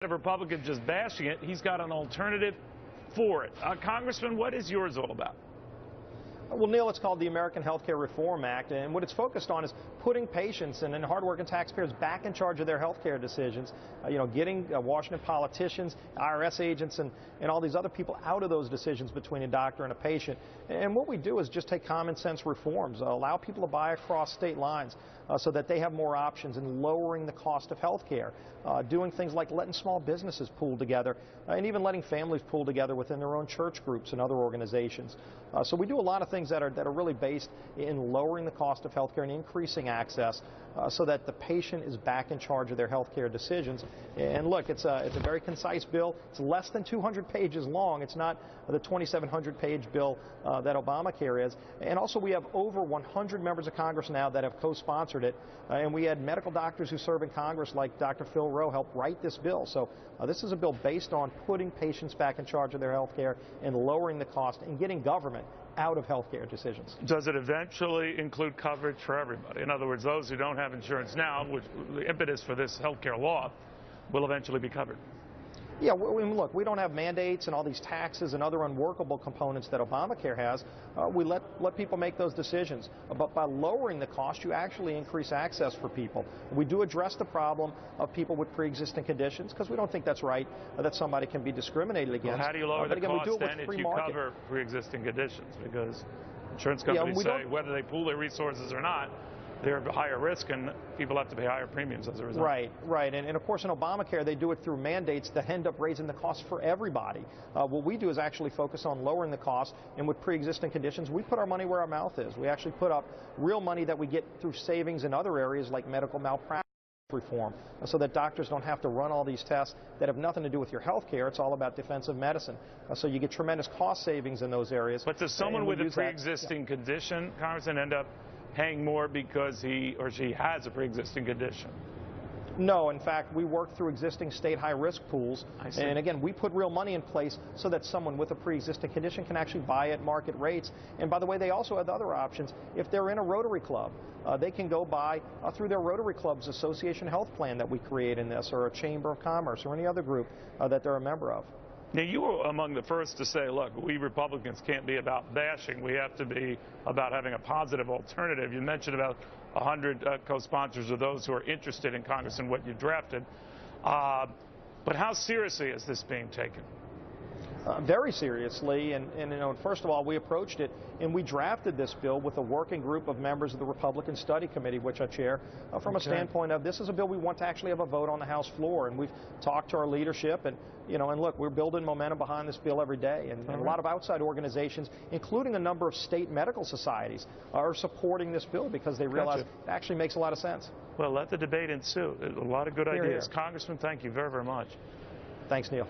Of Republicans just bashing it, he's got an alternative for it. Congressman, what is yours all about? Well, Neil, it's called the American Healthcare Reform Act, and what it's focused on is putting patients and hardworking taxpayers back in charge of their healthcare decisions. Getting Washington politicians, IRS agents, and all these other people out of those decisions between a doctor and a patient. And what we do is just take common sense reforms, allow people to buy across state lines so that they have more options in lowering the cost of healthcare, doing things like letting small businesses pool together, and even letting families pool together within their own church groups and other organizations. So we do a lot of things that are really based in lowering the cost of healthcare and increasing access so that the patient is back in charge of their healthcare decisions. And look, it's a very concise bill. It's less than 200 pages long. It's not the 2,700-page bill that Obamacare is. And also we have over 100 members of Congress now that have co-sponsored it. And we had medical doctors who serve in Congress like Dr. Phil Rowe help write this bill. So this is a bill based on putting patients back in charge of their healthcare and lowering the cost and getting government out of healthcare decisions. Does it eventually include coverage for everybody? In other words, those who don't have insurance now, which the impetus for this healthcare law, will eventually be covered? Yeah, look, we don't have mandates and all these taxes and other unworkable components that Obamacare has. We let people make those decisions. But by lowering the cost, you actually increase access for people. We do address the problem of people with pre-existing conditions because we don't think that's right, that somebody can be discriminated against. Well, how do you lower the cost then if you cover pre-existing conditions? Because insurance companies say whether they pool their resources or not, they're at higher risk and people have to pay higher premiums as a result. Right. And of course in Obamacare they do it through mandates that end up raising the cost for everybody. What we do is actually focus on lowering the cost, and with pre-existing conditions we put our money where our mouth is. We actually put up real money that we get through savings in other areas like medical malpractice reform, so that doctors don't have to run all these tests that have nothing to do with your health care. It's all about defensive medicine. So you get tremendous cost savings in those areas. But does someone with a pre-existing condition, Congressman, end up paying more because he or she has a pre-existing condition? No, in fact, we work through existing state high-risk pools, and again, we put real money in place so that someone with a pre-existing condition can actually buy at market rates. And by the way, they also have other options. If they're in a Rotary Club, they can go buy through their Rotary Club's association health plan that we create in this, or a Chamber of Commerce, or any other group that they're a member of. Now, you were among the first to say, look, we Republicans can't be about bashing. We have to be about having a positive alternative. You mentioned about 100 co-sponsors of those who are interested in Congress and what you drafted. But how seriously is this being taken? Very seriously, and first of all, we approached it and we drafted this bill with a working group of members of the Republican Study Committee, which I chair, from a standpoint of this is a bill we want to actually have a vote on the House floor, and we've talked to our leadership, and and look, we're building momentum behind this bill every day, and a lot of outside organizations, including a number of state medical societies, are supporting this bill because they realize it actually makes a lot of sense. Well, let the debate ensue. There's a lot of good ideas. Congressman, thank you very, very much. Thanks, Neil.